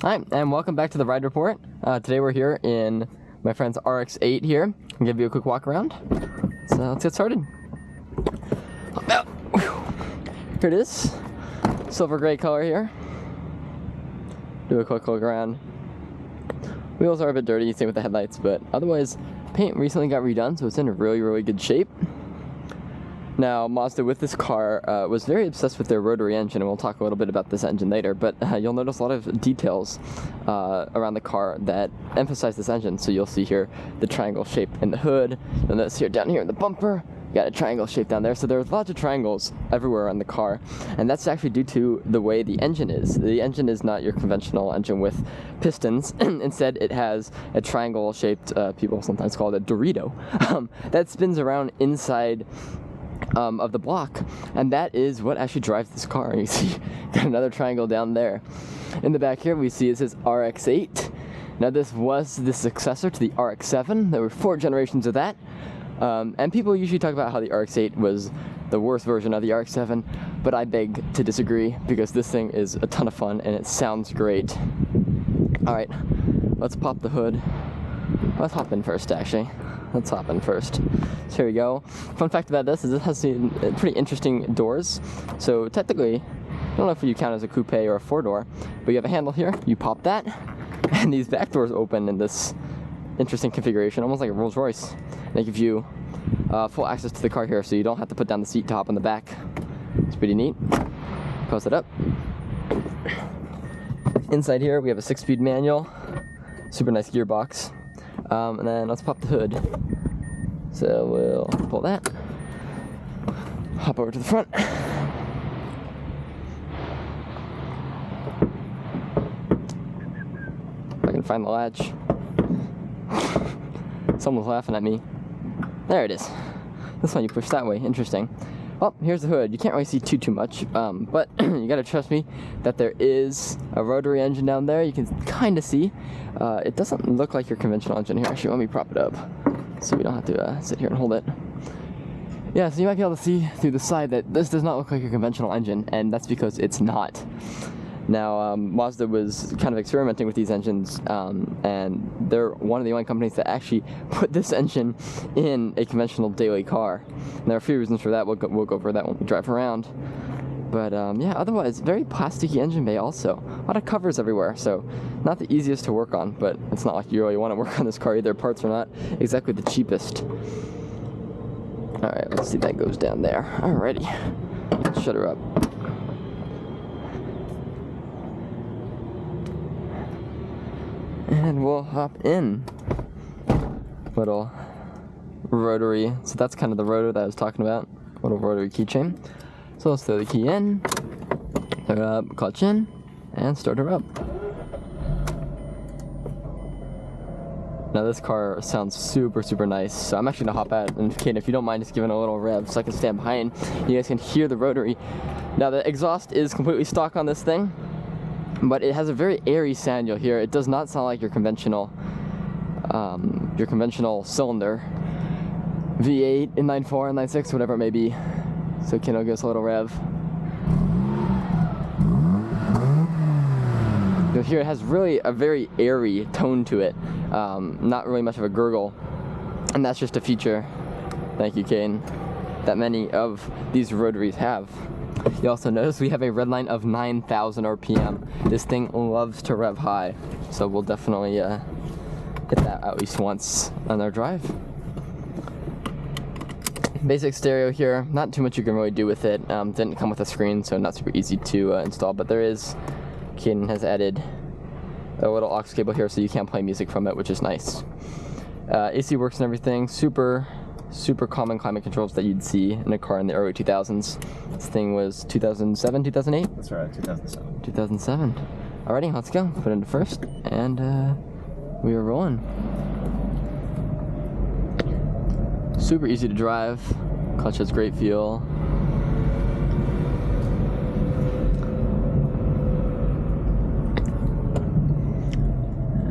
Hi, and welcome back to the Ride Report. Today we're here in my friend's RX8 here. I'll give you a quick walk around. So let's get started. Here it is. Silver gray color here. Do a quick look around. Wheels are a bit dirty, same with the headlights, but otherwise, paint recently got redone, so it's in really good shape. Now, Mazda with this car was very obsessed with their rotary engine, and we'll talk a little bit about this engine later, but you'll notice a lot of details around the car that emphasize this engine. So you'll see here the triangle shape in the hood, and notice here down here in the bumper, you got a triangle shape down there. So there's lots of triangles everywhere on the car, and that's actually due to the way the engine is. The engine is not your conventional engine with pistons. Instead, it has a triangle-shaped, people sometimes call it a Dorito, that spins around inside of the block, and that is what actually drives this car. You see, got another triangle down there. In the back here, we see it says RX8. Now, this was the successor to the RX7. There were 4 generations of that, and people usually talk about how the RX8 was the worst version of the RX7, but I beg to disagree because this thing is a ton of fun and it sounds great. All right, let's pop the hood. Let's hop in first, actually. Let's hop in first. So here we go. Fun fact about this is it has pretty interesting doors. So technically, I don't know if you count as a coupe or a 4-door, but you have a handle here, you pop that, and these back doors open in this interesting configuration, almost like a Rolls Royce. They give you full access to the car here, so you don't have to put down the seat to hop in the back. It's pretty neat. Close it up. Inside here, we have a 6-speed manual, super nice gearbox. And then let's pop the hood. So we'll pull that, hop over to the front. If I can find the latch. Someone's laughing at me. There it is. This one you push that way. Interesting. Well, here's the hood. You can't really see too much, but you gotta trust me that there is a rotary engine down there. You can kind of see. It doesn't look like your conventional engine here. Actually, let me prop it up so we don't have to sit here and hold it. Yeah, so you might be able to see through the side that this does not look like your conventional engine, and that's because it's not. Now, Mazda was kind of experimenting with these engines, and they're one of the only companies that actually put this engine in a conventional daily car. And there are a few reasons for that. We'll go over that when we drive around. But yeah, otherwise, very plasticky engine bay also. A lot of covers everywhere, so not the easiest to work on, but it's not like you really want to work on this car either. Parts are not exactly the cheapest. Alright, let's see if that goes down there. Alrighty. Let's shut her up. And we'll hop in. Little rotary. So that's kind of the rotor that I was talking about. Little rotary keychain. So let's throw the key in, throw it up, clutch in, and start her up. Now this car sounds super nice, so I'm actually gonna hop out, and Kate, if you don't mind just giving a little rev so I can stand behind, you guys can hear the rotary. Now the exhaust is completely stock on this thing, but it has a very airy sound you'll hear. It does not sound like your conventional cylinder, V8, inline-4, inline-6, whatever it may be. So Ken will give us a little rev. You'll hear it has really a very airy tone to it. Not really much of a gurgle. And that's just a feature, thank you Kane, that many of these rotaries have. You also notice we have a red line of 9,000 RPM. This thing loves to rev high. So we'll definitely hit that at least once on our drive. Basic stereo here, not too much you can really do with it. Didn't come with a screen, so not super easy to install, but there is, Caden has added a little aux cable here so you can play music from it, which is nice. AC works and everything, super common climate controls that you'd see in a car in the early 2000s. This thing was 2007, 2008? That's right, 2007. 2007. Alrighty, let's go. Put it into first, and we are rolling. Super easy to drive. Clutch has great feel.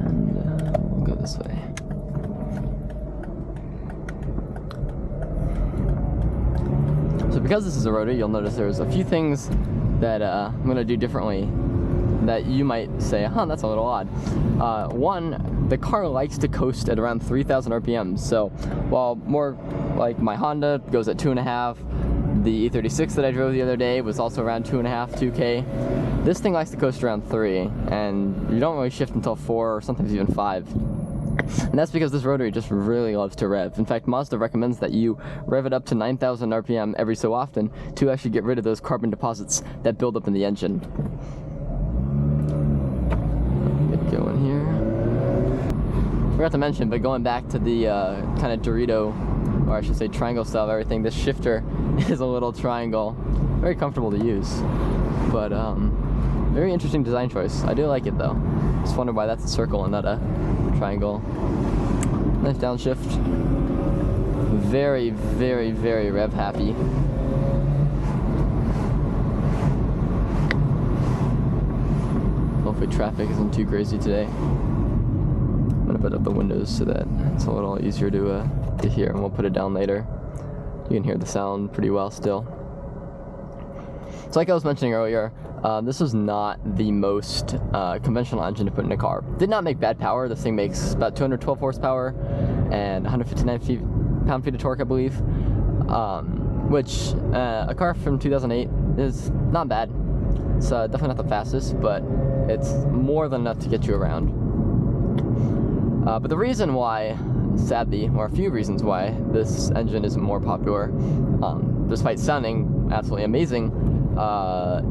And we'll go this way. So because this is a Rotary, you'll notice there's a few things that I'm going to do differently that you might say, huh, that's a little odd. One, the car likes to coast at around 3,000 RPM. So while more like my Honda goes at 2.5, the E36 that I drove the other day was also around 2.5, 2K. This thing likes to coast around 3, and you don't really shift until 4 or sometimes even 5. And that's because this Rotary just really loves to rev. In fact, Mazda recommends that you rev it up to 9,000 RPM every so often to actually get rid of those carbon deposits that build up in the engine. Get going here. Forgot to mention, but going back to the kind of Dorito, or I should say triangle style of everything, this shifter is a little triangle. Very comfortable to use, but very interesting design choice. I do like it though. Just wonder why that's a circle and not a triangle. Nice downshift. Very, very, very rev happy. Hopefully traffic isn't too crazy today. I'm gonna put up the windows so that it's a little easier to hear, and we'll put it down later. You can hear the sound pretty well still. So like I was mentioning earlier, this is not the most conventional engine to put in a car. Did not make bad power. This thing makes about 212 horsepower and 159 pound-feet of torque, I believe. Which a car from 2008 is not bad. It's definitely not the fastest, but it's more than enough to get you around. But the reason why, sadly, or a few reasons why this engine isn't more popular, despite sounding absolutely amazing,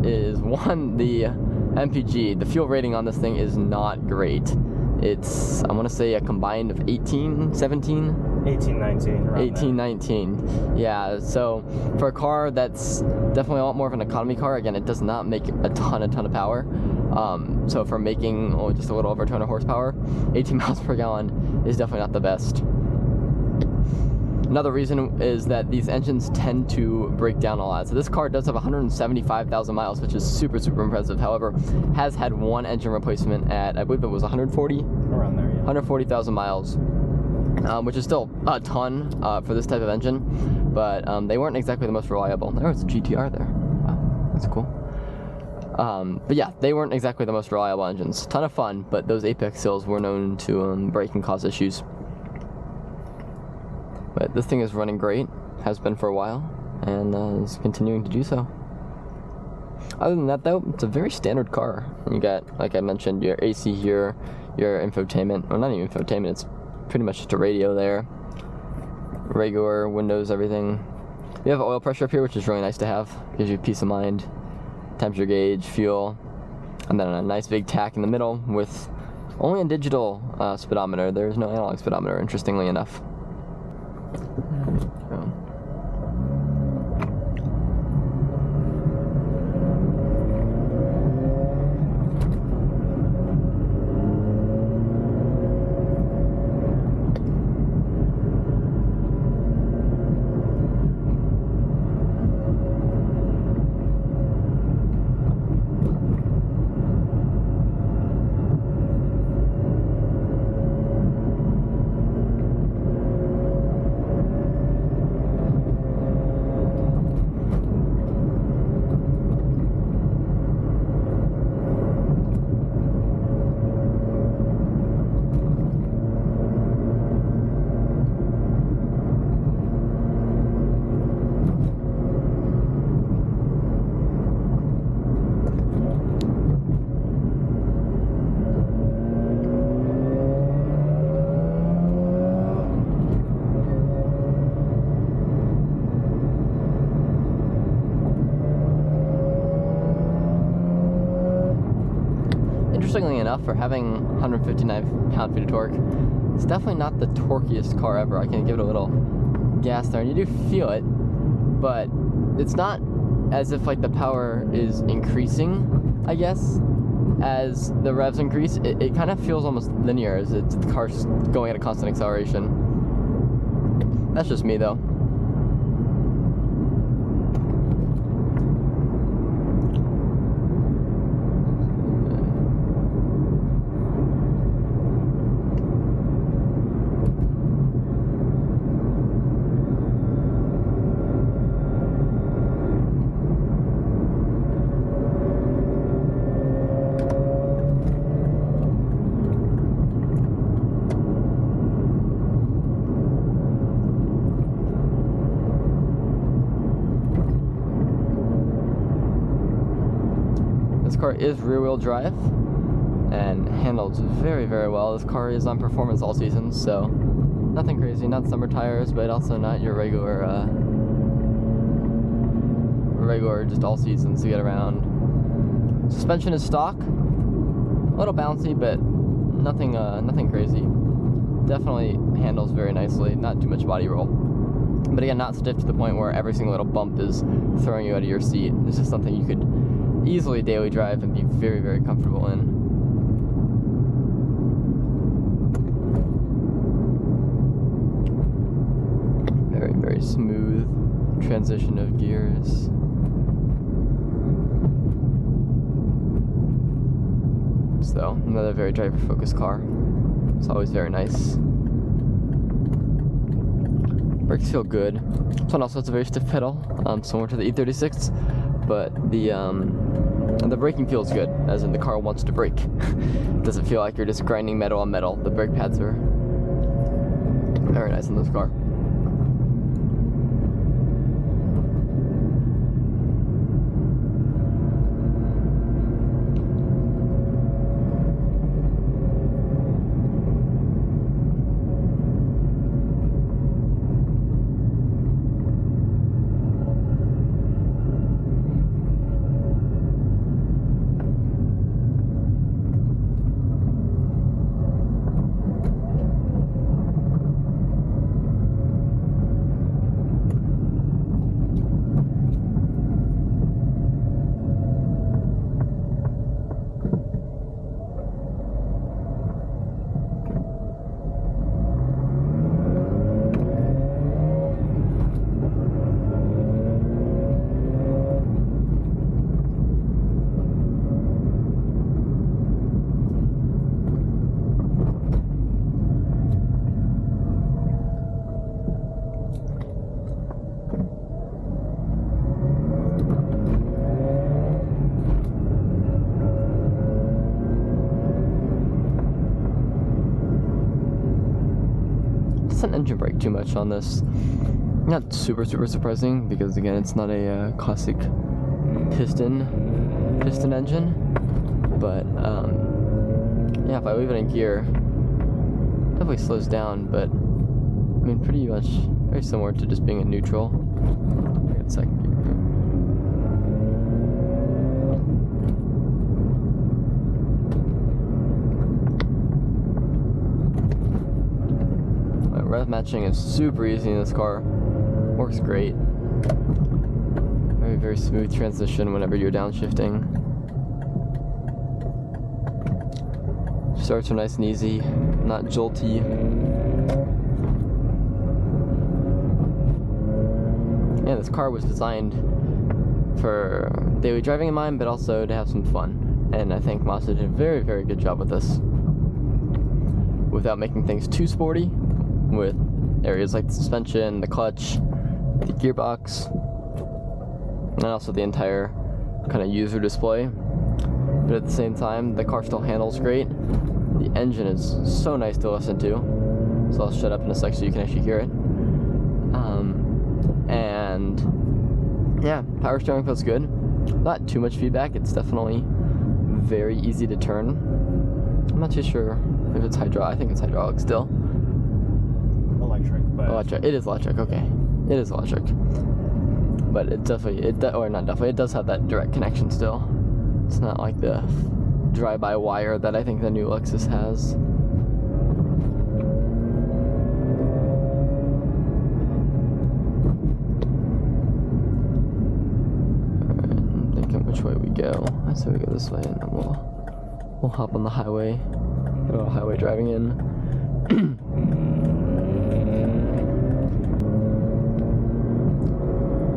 is one, the MPG, the fuel rating on this thing is not great. It's, I want to say, a combined of 18, 17? 18, 19. 18, 19. Yeah, so for a car that's definitely a lot more of an economy car, again, it does not make a ton of power. So for making just a little over 200 horsepower, 18 miles per gallon is definitely not the best. Another reason is that these engines tend to break down a lot. So this car does have 175,000 miles, which is super impressive. However, has had one engine replacement at, I believe it was 140? Around there, yeah. 140,000 miles, which is still a ton for this type of engine, but they weren't exactly the most reliable. There was a GTR there. Wow, that's cool. But yeah, they weren't exactly the most reliable engines. Ton of fun, but those apex seals were known to break and cause issues. But this thing is running great, has been for a while, and is continuing to do so. Other than that though, it's a very standard car. You got, like I mentioned, your AC here, your infotainment, or not even infotainment, it's pretty much just a radio there. Regular windows, everything. You have oil pressure up here, which is really nice to have. Gives you peace of mind. Temperature gauge, fuel, and then a nice big tack in the middle with only a digital speedometer. There's no analog speedometer, interestingly enough. Interestingly enough, for having 159 pound-feet of torque, it's definitely not the torquiest car ever. I can give it a little gas there, and you do feel it, but it's not as if like the power is increasing, I guess, as the revs increase. It kind of feels almost linear as the car's going at a constant acceleration. That's just me though. car is rear-wheel drive and handles very, very well. This car is on performance all season, so nothing crazy, not summer tires, but also not your regular just all seasons to get around. Suspension is stock, a little bouncy, but nothing crazy. Definitely handles very nicely, not too much body roll. But again, not stiff to the point where every single little bump is throwing you out of your seat. It's just something you could easily daily drive and be very, very comfortable in. Very, very smooth transition of gears. So, another very driver-focused car. It's always very nice. Brakes feel good. This one also has a very stiff pedal, similar to the E36, but the braking feels good, as in the car wants to brake. It doesn't feel like you're just grinding metal on metal. The brake pads are very nice in this car. Engine brake too much on this. Not super surprising, because again, it's not a classic piston engine, but yeah, if I leave it in gear, definitely slows down, but I mean, pretty much very similar to just being in neutral. Get second gear. Rev matching is super easy in this car. Works great. Very, very smooth transition whenever you're downshifting. Starts are nice and easy, not jolty. Yeah, this car was designed for daily driving in mind, but also to have some fun. And I think Mazda did a very, very good job with this, without making things too sporty, with areas like the suspension, the clutch, the gearbox, and also the entire kind of user display. But at the same time, the car still handles great. The engine is so nice to listen to, so I'll shut up in a sec so you can actually hear it. And yeah, power steering feels good. Not too much feedback. It's definitely very easy to turn. I'm not too sure if it's hydraulic. I think it's hydraulic still. Electric. It is electric. Okay, it is electric. But it definitely, it does have that direct connection still. It's not like the drive-by-wire that I think the new Lexus has. Alright, I'm thinking which way we go. I say we go this way, and then we'll hop on the highway. Go highway driving in.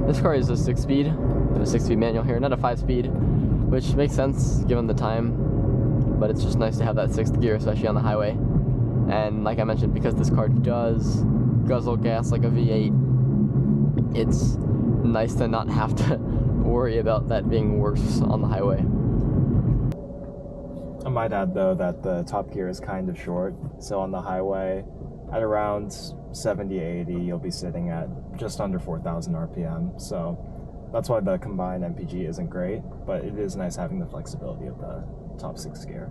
This car is a 6-speed. A 6-speed manual here, not a 5-speed, which makes sense given the time. But it's just nice to have that 6th gear, especially on the highway. And like I mentioned, because this car does guzzle gas like a V8, it's nice to not have to worry about that being worse on the highway. I might add though that the top gear is kind of short, so on the highway at around 70-80 you'll be sitting at just under 4,000 RPM, so That's why the combined MPG isn't great, but it is nice having the flexibility of the top 6th gear.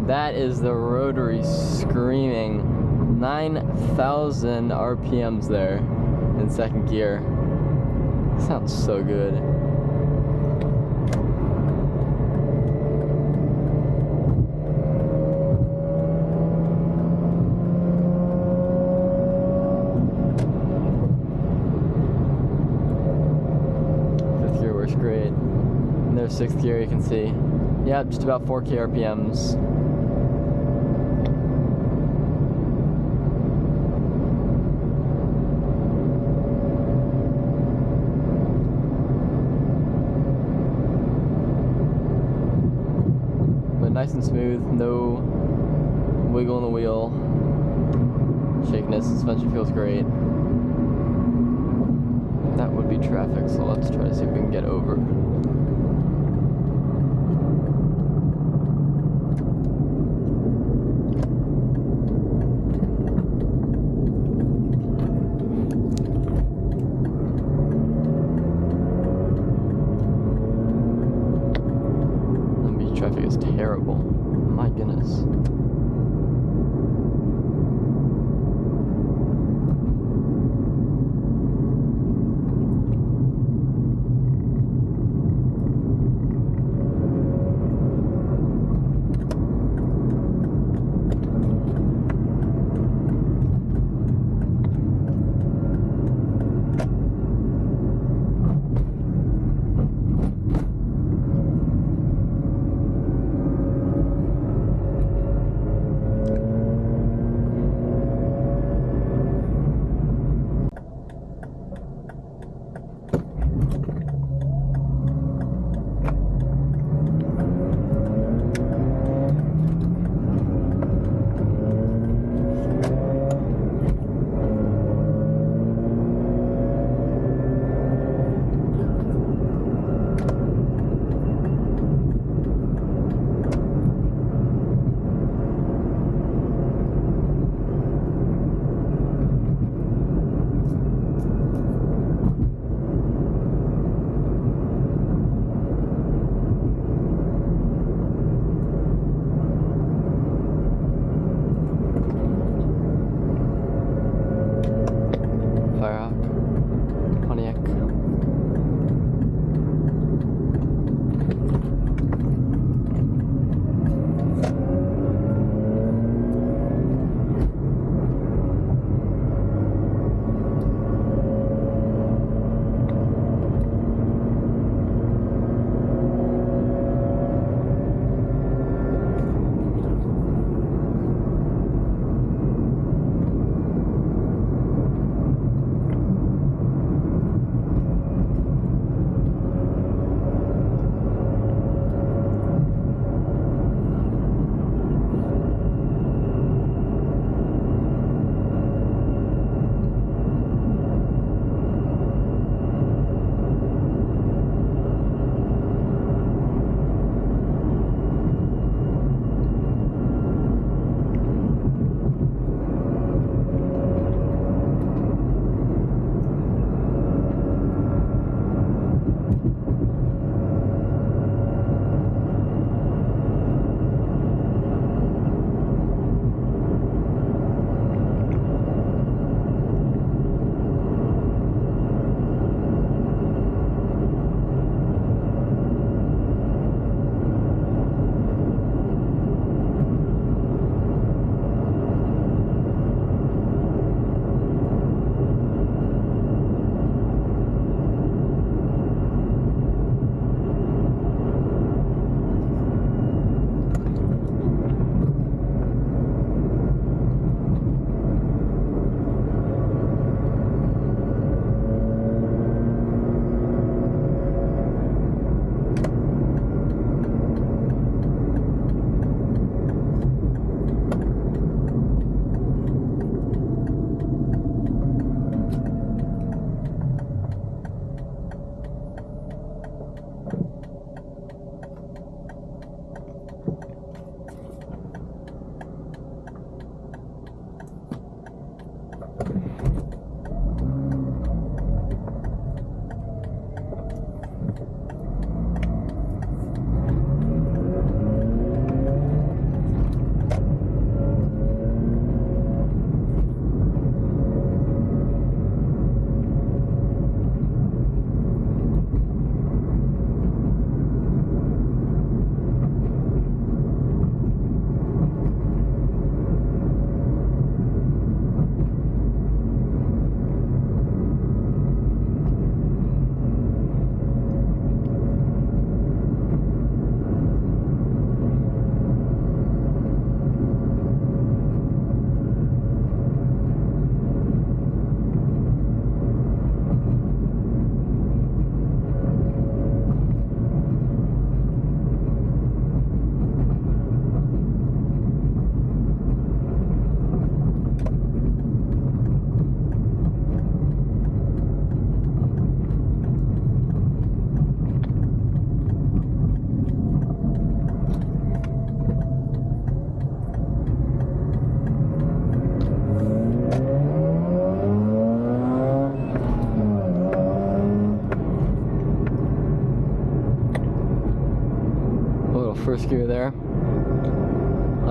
That is the Rotary screaming 9,000 RPMs there in 2nd gear. Sounds so good. Fifth gear works great. And there's 6th gear, you can see. Yep, just about 4K RPMs. Nice and smooth, no wiggle in the wheel, shakiness, suspension feels great. That would be traffic, so let's try to see if we can get over. Traffic is terrible. My goodness.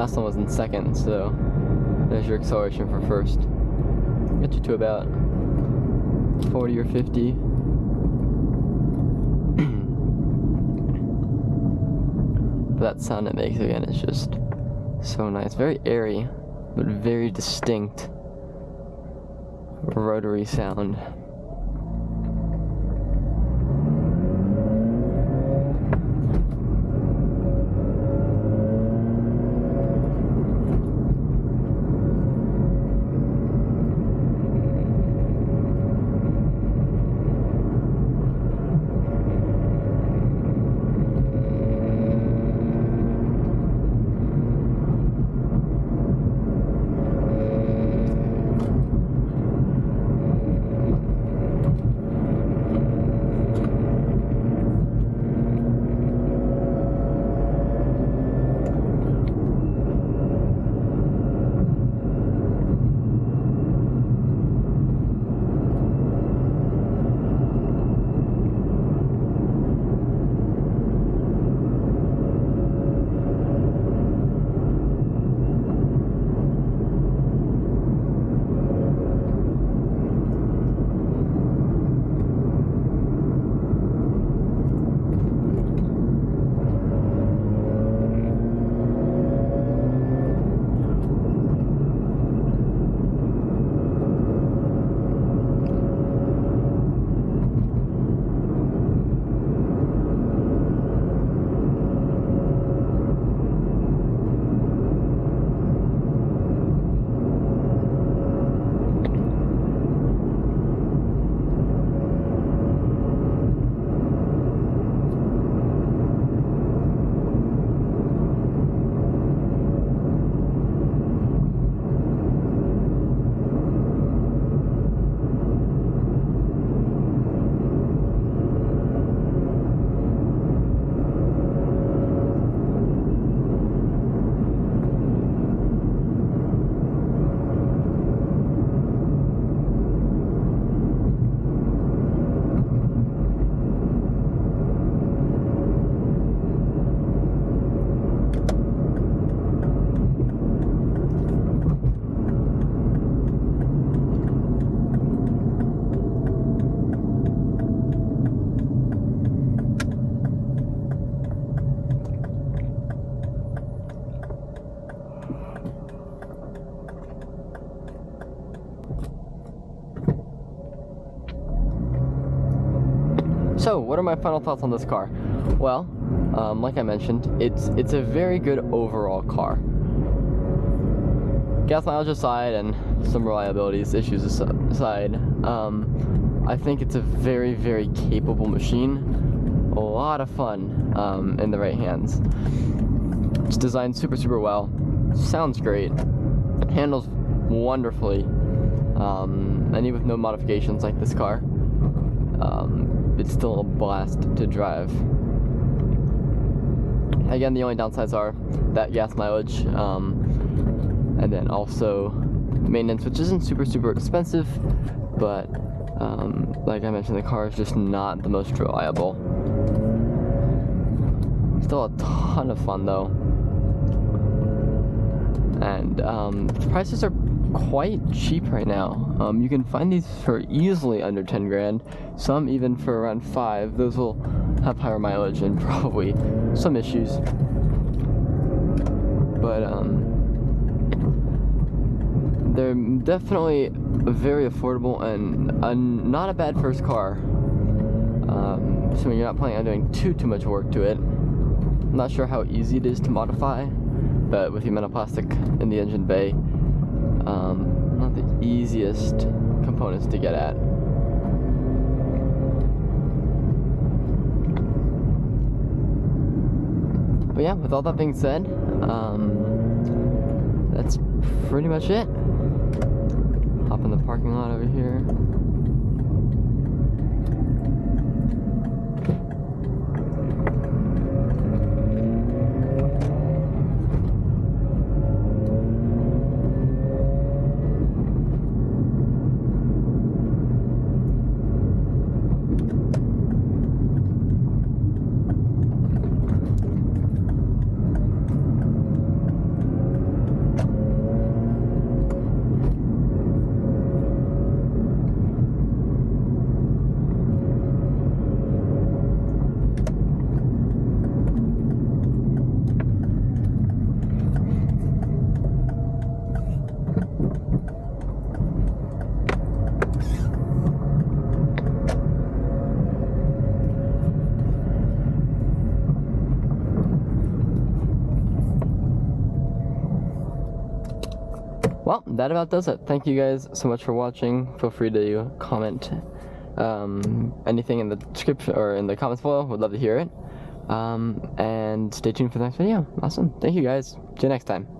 Last one was in second, so there's your acceleration for first. Get you to about 40 or 50. But that sound it makes again is just so nice. Very airy, but very distinct rotary sound. So, what are my final thoughts on this car? Well, like I mentioned, it's a very good overall car. Gas mileage aside and some reliability issues aside, I think it's a very, very capable machine. A lot of fun in the right hands. It's designed super, super well. Sounds great. Handles wonderfully. And even with no modifications like this car, it's still a blast to drive. Again, the only downsides are that gas mileage, and then also maintenance, which isn't super, super expensive, but like I mentioned, the car is just not the most reliable. Still a ton of fun though, and the prices are quite cheap right now. You can find these for easily under 10 grand, some even for around 5. Those will have higher mileage and probably some issues, but they're definitely very affordable and not a bad first car. Assuming you're not planning on doing too much work to it. I'm not sure how easy it is to modify, but with the amount of plastic in the engine bay, not the easiest components to get at. But yeah, with all that being said, that's pretty much it. Hop in the parking lot over here. well, that about does it. Thank you guys so much for watching. Feel free to comment anything in the description or in the comments below. Would love to hear it. And stay tuned for the next video. Awesome. Thank you guys. See you next time.